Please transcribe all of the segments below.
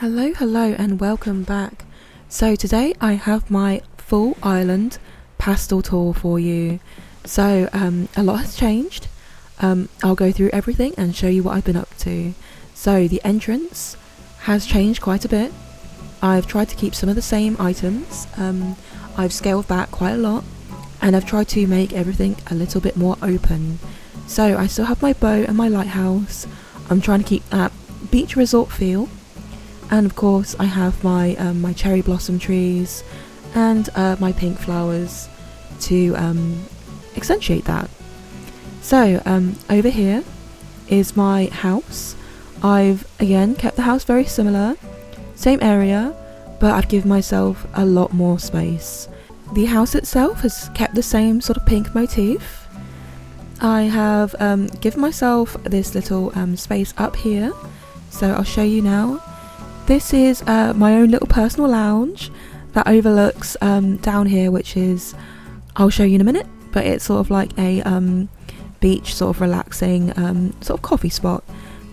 Hello and welcome back. So today I have my full island pastel tour for you. So a lot has changed. I'll go through everything and show you what I've been up to. So the entrance has changed quite a bit. I've tried to keep some of the same items. I've scaled back quite a lot and I've tried to make everything a little bit more open. So I still have my boat and my lighthouse. I'm trying to keep that beach resort feel. And of course I have my my cherry blossom trees and my pink flowers to accentuate that. So over here is my house. I've again kept the house very similar, same area, but I've given myself a lot more space. The house itself has kept the same sort of pink motif. I have given myself this little space up here, so I'll show you now. This is my own little personal lounge that overlooks down here, which is, I'll show you in a minute, but it's sort of like a beach sort of relaxing sort of coffee spot.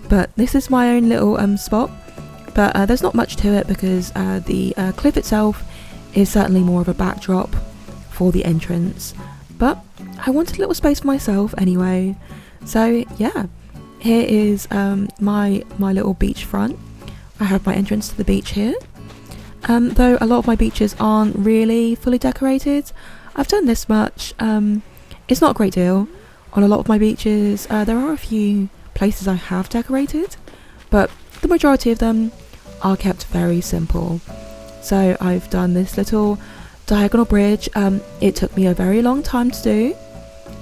But this is my own little spot, but there's not much to it because the cliff itself is certainly more of a backdrop for the entrance. But I wanted a little space for myself anyway. So yeah, here is my little beachfront. I have my entrance to the beach here. Though a lot of my beaches aren't really fully decorated, I've done this much. It's not a great deal. On a lot of my beaches, there are a few places I have decorated, but the majority of them are kept very simple. So I've done this little diagonal bridge. It took me a very long time to do.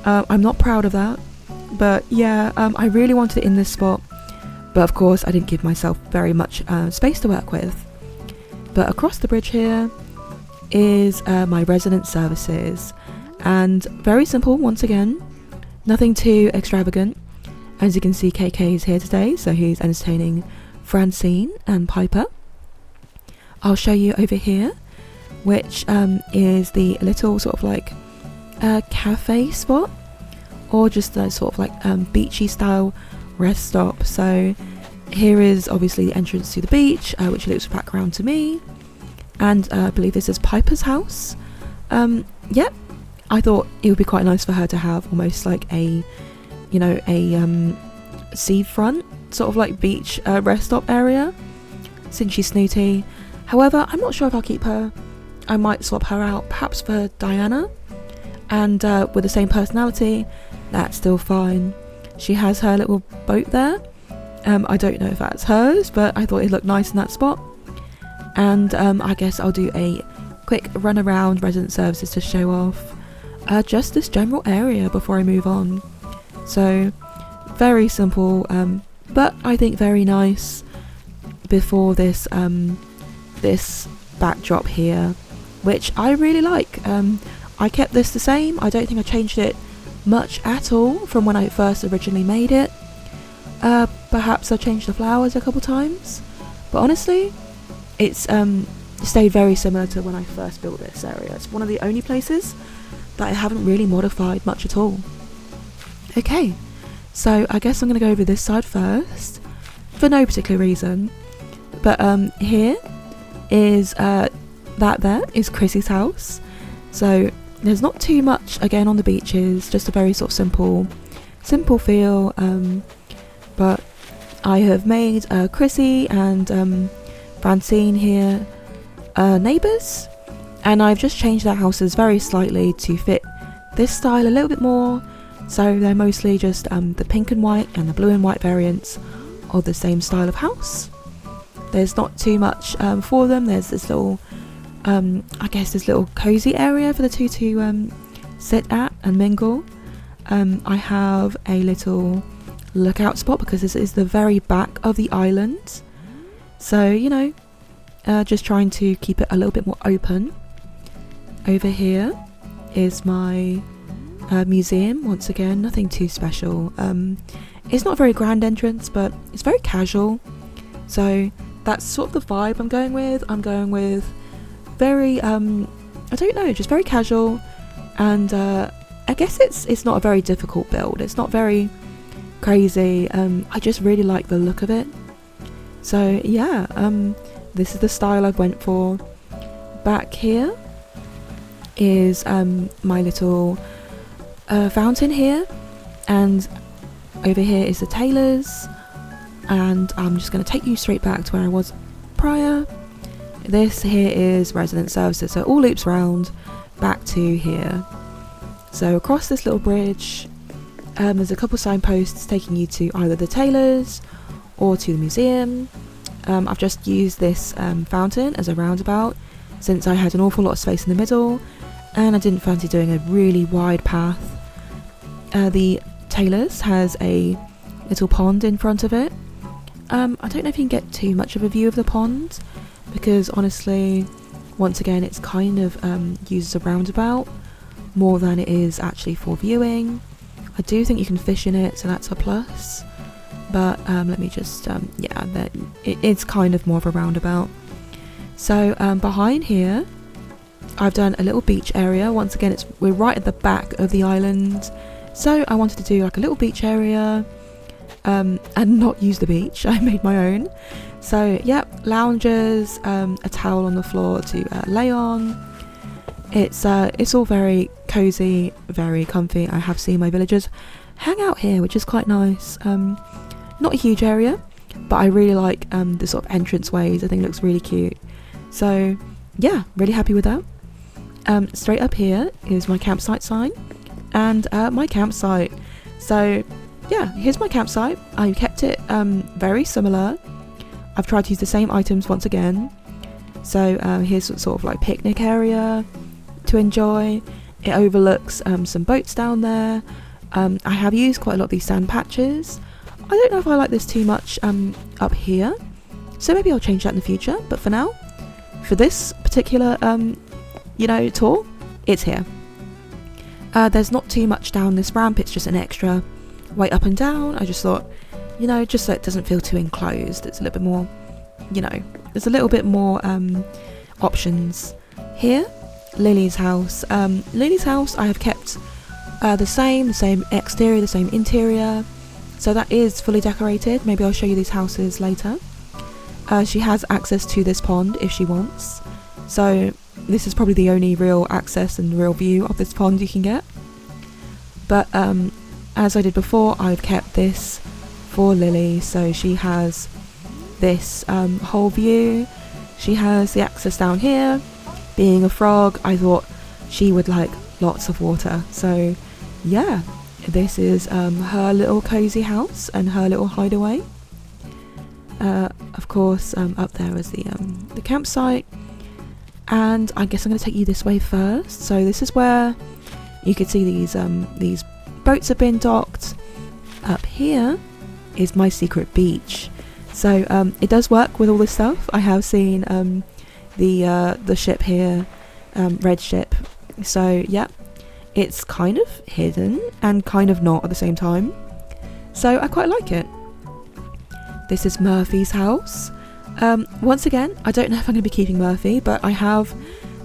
I'm not proud of that, but yeah, I really wanted it in this spot. But of course I didn't give myself very much space to work with. But across the bridge here is my resident services, and very simple once again, nothing too extravagant. As you can see, KK is here today, so he's entertaining Francine and Piper. I'll show you over here, which is the little sort of like cafe spot, or just a sort of like beachy style rest stop. So here is obviously the entrance to the beach, which loops back around to me, and I believe this is Piper's house. Yep, I thought it would be quite nice for her to have almost like a, you know, a seafront sort of like beach rest stop area, since she's snooty. However, I'm not sure if I'll keep her. I might swap her out perhaps for Diana, and with the same personality, that's still fine. She has her little boat there. I don't know if that's hers, but I thought it looked nice in that spot. And I guess I'll do a quick run around resident services to show off just this general area before I move on. So very simple, but I think very nice before this this backdrop here, which I really like. I kept this the same. I don't think I changed it much at all from when I first originally made it. Perhaps I changed the flowers a couple times, but honestly it's stayed very similar to when I first built this area. It's one of the only places that I haven't really modified much at all. Okay, so I guess I'm going to go over this side first for no particular reason, but here is that there is Chrissy's house. So there's not too much again on the beaches, just a very sort of simple feel, but I have made Chrissy and Francine here neighbours, and I've just changed their houses very slightly to fit this style a little bit more. So they're mostly just the pink and white and the blue and white variants of the same style of house. There's not too much for them. There's this little I guess this little cozy area for the two to sit at and mingle. I have a little lookout spot because this is the very back of the island, so you know, just trying to keep it a little bit more open. Over here is my museum. Once again, nothing too special. It's not a very grand entrance, but it's very casual, so that's sort of the vibe I'm going with. Very I don't know, just very casual, and I guess it's not a very difficult build. It's not very crazy. I just really like the look of it. So yeah, this is the style I went for. Back here is my little fountain here, and over here is the tailors, and I'm just going to take you straight back to where I was prior. This here is resident services, so it all loops round back to here. So across this little bridge, there's a couple signposts taking you to either the tailors or to the museum. I've just used this fountain as a roundabout since I had an awful lot of space in the middle and I didn't fancy doing a really wide path. The tailors has a little pond in front of it. I don't know if you can get too much of a view of the pond because honestly, once again, it's kind of used as a roundabout more than it is actually for viewing. I do think you can fish in it, so that's a plus. But let me just, it's kind of more of a roundabout. So behind here, I've done a little beach area. Once again, we're right at the back of the island. So I wanted to do like a little beach area and not use the beach. I made my own. So yeah, lounges, a towel on the floor to lay on. It's all very cozy, very comfy. I have seen my villagers hang out here, which is quite nice. Not a huge area, but I really like the sort of entrance ways. I think it looks really cute. So yeah, really happy with that. Straight up here is my campsite sign and my campsite. So yeah, here's my campsite. I kept it very similar. I've tried to use the same items once again. So here's sort of like picnic area to enjoy. It overlooks some boats down there. I have used quite a lot of these sand patches. I don't know if I like this too much up here, so maybe I'll change that in the future, but for now, for this particular tour, it's here. There's not too much down this ramp, it's just an extra way up and down. I just thought, just so it doesn't feel too enclosed, it's a little bit more, there's a little bit more options. Here, Lily's house. Lily's house I have kept the same exterior, the same interior. So that is fully decorated. Maybe I'll show you these houses later. She has access to this pond if she wants. So this is probably the only real access and real view of this pond you can get. But as I did before, I've kept this for Lily. So she has this whole view. She has the access down here. Being a frog, I thought she would like lots of water. So yeah. This is her little cozy house and her little hideaway. Of course, up there is the campsite, and I guess I'm going to take you this way first. So this is where you can see these boats have been docked. Up here is my secret beach. So it does work with all this stuff. I have seen the ship here, red ship. So yeah. It's kind of hidden and kind of not at the same time. So I quite like it. This is Murphy's house. Once again, I don't know if I'm going to be keeping Murphy, but I have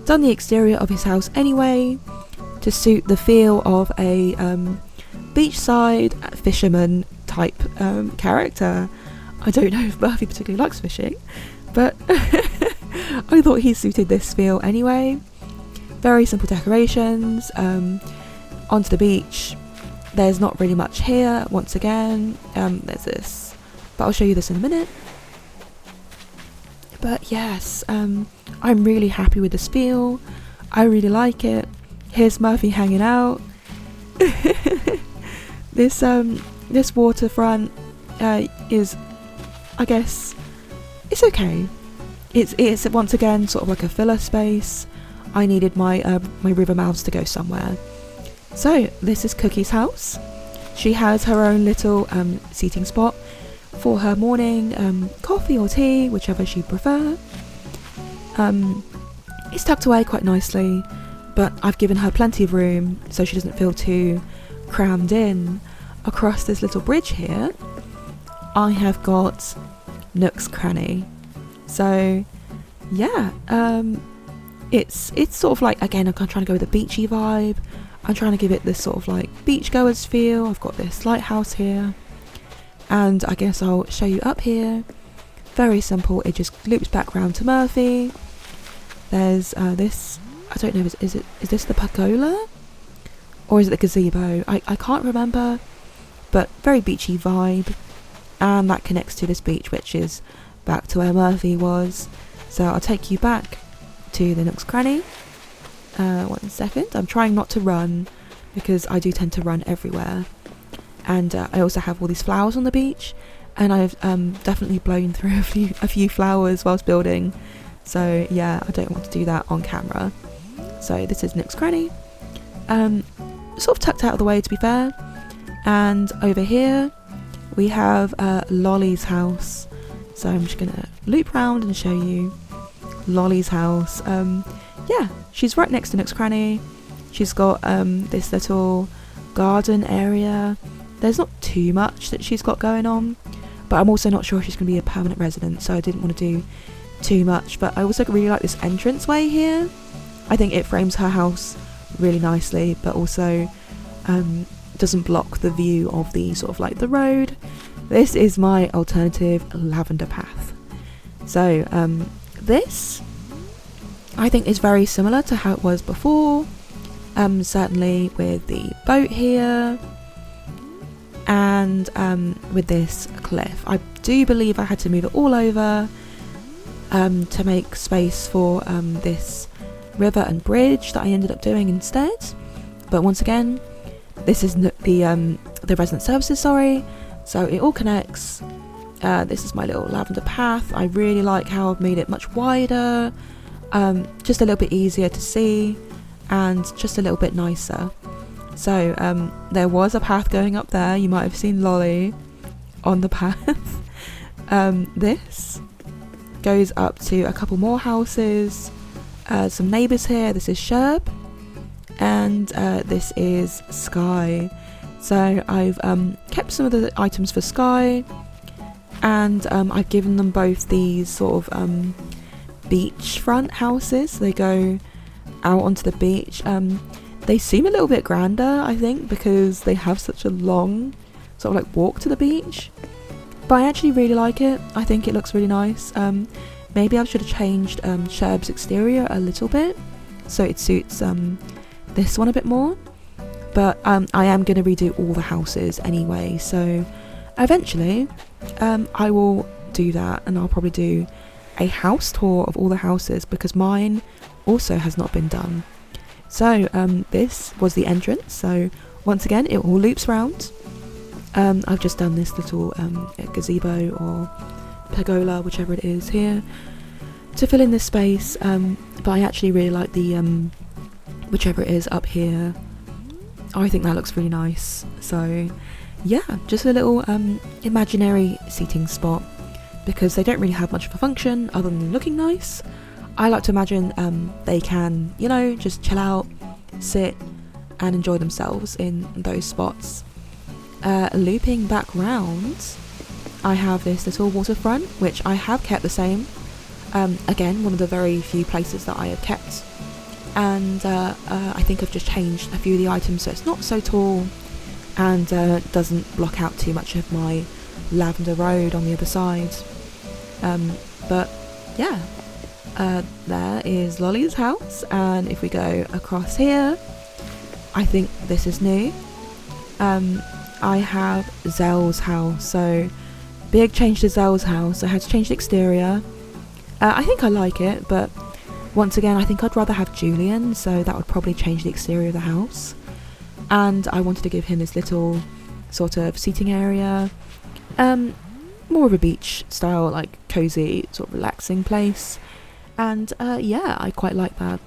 done the exterior of his house anyway to suit the feel of a beachside fisherman type character. I don't know if Murphy particularly likes fishing, but I thought he suited this feel anyway. Very simple decorations. Onto the beach. There's not really much here. Once again, there's this, but I'll show you this in a minute. But yes, I'm really happy with this feel. I really like it. Here's Murphy hanging out. This waterfront is, I guess, it's okay. It's once again sort of like a filler space. I needed my river mouths to go somewhere. So this is Cookie's house. She has her own little seating spot for her morning coffee or tea, whichever she prefer. It's tucked away quite nicely, but I've given her plenty of room so she doesn't feel too crammed in. Across this little bridge here, I have got Nook's Cranny. So yeah, it's sort of like, again, I'm trying to go with a beachy vibe. I'm trying to give it this sort of like beachgoers feel. I've got this lighthouse here, and I guess I'll show you up here. Very simple. It just loops back round to Murphy. There's this, I don't know, is this the pergola? Or is it the gazebo? I can't remember, but very beachy vibe. And that connects to this beach, which is back to where Murphy was. So I'll take you back to the Nook's Cranny. 1 second. I'm trying not to run because I do tend to run everywhere. And I also have all these flowers on the beach, and I've definitely blown through a few flowers whilst building. So yeah, I don't want to do that on camera. So this is Nook's Cranny. Sort of tucked out of the way, to be fair. And over here we have Lolly's house. So I'm just gonna loop round and show you Lolly's house. Yeah, she's right next to Nook's Cranny. She's got this little garden area. There's not too much that she's got going on, but I'm also not sure if she's going to be a permanent resident, so I didn't want to do too much. But I also really like this entranceway here. I think it frames her house really nicely, but also doesn't block the view of the sort of like the road. This is my alternative lavender path. So this I think is very similar to how it was before, certainly with the boat here and with this cliff. I do believe I had to move it all over to make space for this river and bridge that I ended up doing instead. But once again, this is the resident services, sorry, so it all connects. This is my little lavender path. I really like how I've made it much wider, just a little bit easier to see and just a little bit nicer. So there was a path going up there. You might have seen Lolly on the path. This goes up to a couple more houses, some neighbours here. This is Sherb, and this is Sky. So I've kept some of the items for Sky, and I've given them both these sort of beachfront houses. So they go out onto the beach. They seem a little bit grander, I think, because they have such a long sort of like walk to the beach, but I actually really like it. I think it looks really nice. Maybe I should have changed Sherb's exterior a little bit so it suits this one a bit more, but I am going to redo all the houses anyway, so eventually I will do that, and I'll probably do a house tour of all the houses because mine also has not been done. So this was the entrance. So once again, it all loops round. I've just done this little gazebo or pergola, whichever it is here, to fill in this space, but I actually really like the whichever it is up here. I think that looks really nice. So yeah, just a little imaginary seating spot, because they don't really have much of a function other than looking nice. I like to imagine they can, you know, just chill out, sit and enjoy themselves in those spots. Looping back round, I have this little waterfront, which I have kept the same. Again, one of the very few places that I have kept. And I think I've just changed a few of the items so it's not so tall and doesn't block out too much of my lavender road on the other side. But yeah. There is Lolly's house, and if we go across here, I think this is new. I have Zell's house, so big change to Zell's house. I had to change the exterior. I think I like it, but once again I think I'd rather have Julian, so that would probably change the exterior of the house. And I wanted to give him this little sort of seating area, more of a beach style, like cozy, sort of relaxing place. And yeah, I quite like that.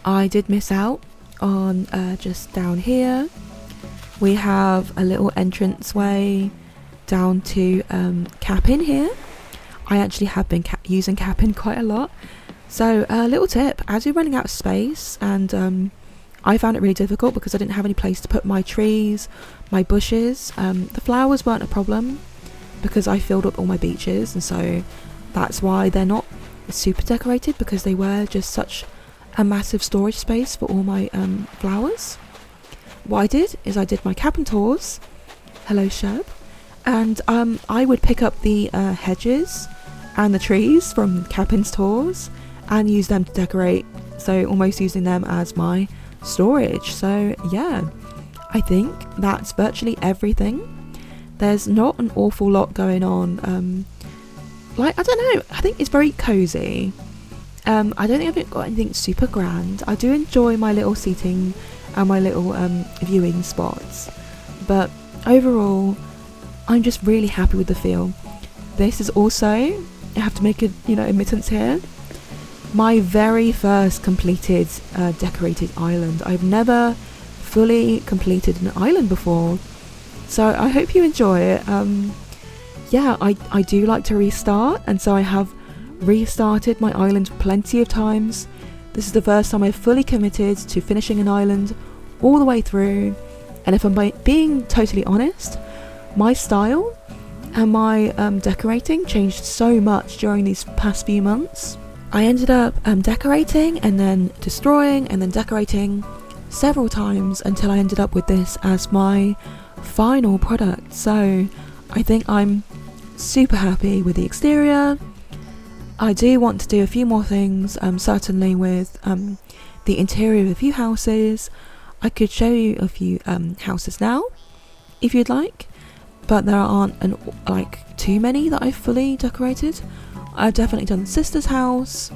I did miss out on just down here. We have a little entranceway down to Capin here. I actually have been using Capin quite a lot. So a little tip, as you're running out of space, and I found it really difficult because I didn't have any place to put my trees, my bushes. The flowers weren't a problem because I filled up all my beaches, and so that's why they're not super decorated, because they were just such a massive storage space for all my flowers. What I did is I did my cabin tours, hello Sherb, And I would pick up the hedges and the trees from Capin's tours and use them to decorate, so almost using them as my storage. So yeah, I think that's virtually everything. There's not an awful lot going on. Like, I don't know, I think it's very cozy. I don't think I've got anything super grand. I do enjoy my little seating and my little viewing spots, but overall I'm just really happy with the feel. This is also, I have to make a admittance here, my very first completed decorated island. I've never fully completed an island before, so I hope you enjoy it. Yeah, I do like to restart, and so I have restarted my island plenty of times. This is the first time I've fully committed to finishing an island all the way through, and if I'm being totally honest, my style and my decorating changed so much during these past few months. I ended up decorating and then destroying and then decorating several times until I ended up with this as my final product. So I think I'm super happy with the exterior. I do want to do a few more things, certainly with the interior of a few houses. I could show you a few houses now if you'd like, but there aren't too many that I've fully decorated. I've definitely done Sister's house,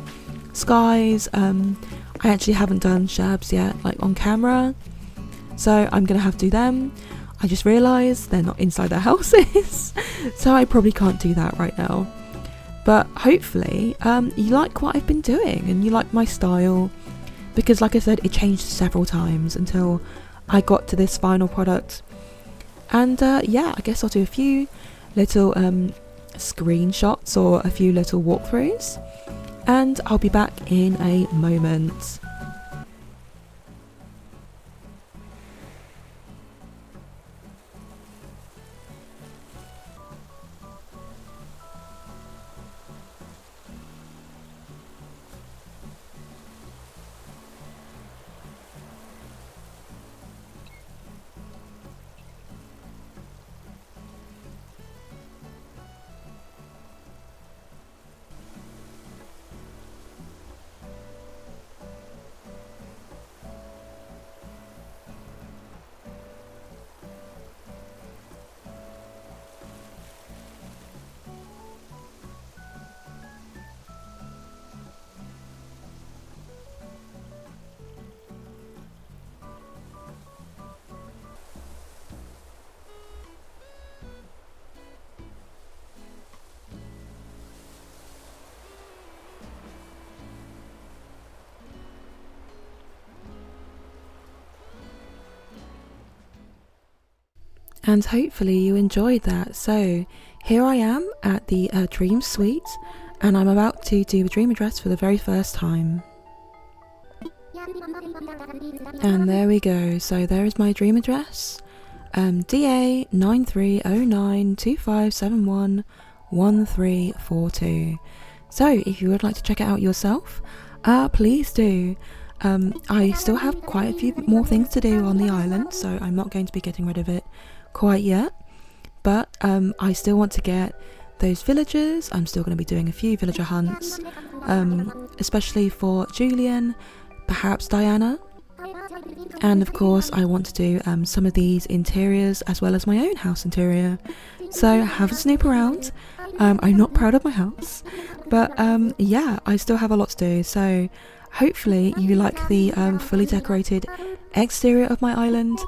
Sky's. I actually haven't done Shab's yet, on camera, so I'm gonna have to do them. I just realised they're not inside their houses, so I probably can't do that right now. But hopefully you like what I've been doing and you like my style, because like I said, it changed several times until I got to this final product. And yeah, I guess I'll do a few little screenshots or a few little walkthroughs, and I'll be back in a moment. And hopefully you enjoyed that. So here I am at the Dream Suite, and I'm about to do the dream address for the very first time. And there we go. So there is my dream address, DA 930925711342. So if you would like to check it out yourself, please do. I still have quite a few more things to do on the island, so I'm not going to be getting rid of it quite yet, but I still want to get those villagers. I'm still going to be doing a few villager hunts, especially for Julian, perhaps Diana, and of course I want to do some of these interiors as well as my own house interior. So have a snoop around. I'm not proud of my house, but yeah, I still have a lot to do. So hopefully you like the fully decorated exterior of my island,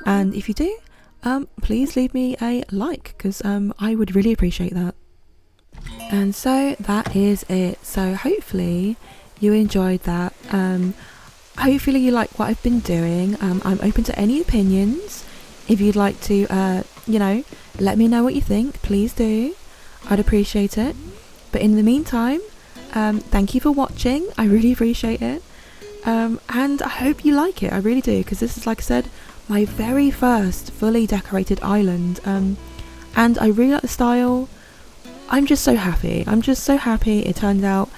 and if you do, please leave me a like, because I would really appreciate that. And so that is it. So hopefully you enjoyed that. Hopefully you like what I've been doing. I'm open to any opinions. If you'd like to let me know what you think, please do. I'd appreciate it. But in the meantime, thank you for watching. I really appreciate it, and I hope you like it. I really do, because this is, like I said, my very first fully decorated island, and I really like the style. I'm just so happy. It turned out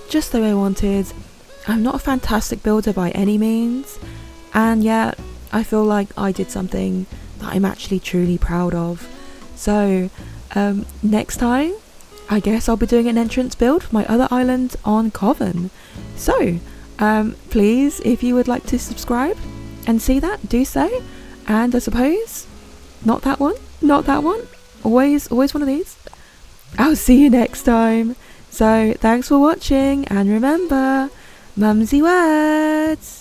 just the way I wanted. I'm not a fantastic builder by any means, and yet I feel like I did something that I'm actually truly proud of. So next time I guess I'll be doing an entrance build for my other island on Coven. So please, if you would like to subscribe and see that, do so. And I suppose not that one, always one of these. I'll see you next time. So thanks for watching, and remember, Mumsy words.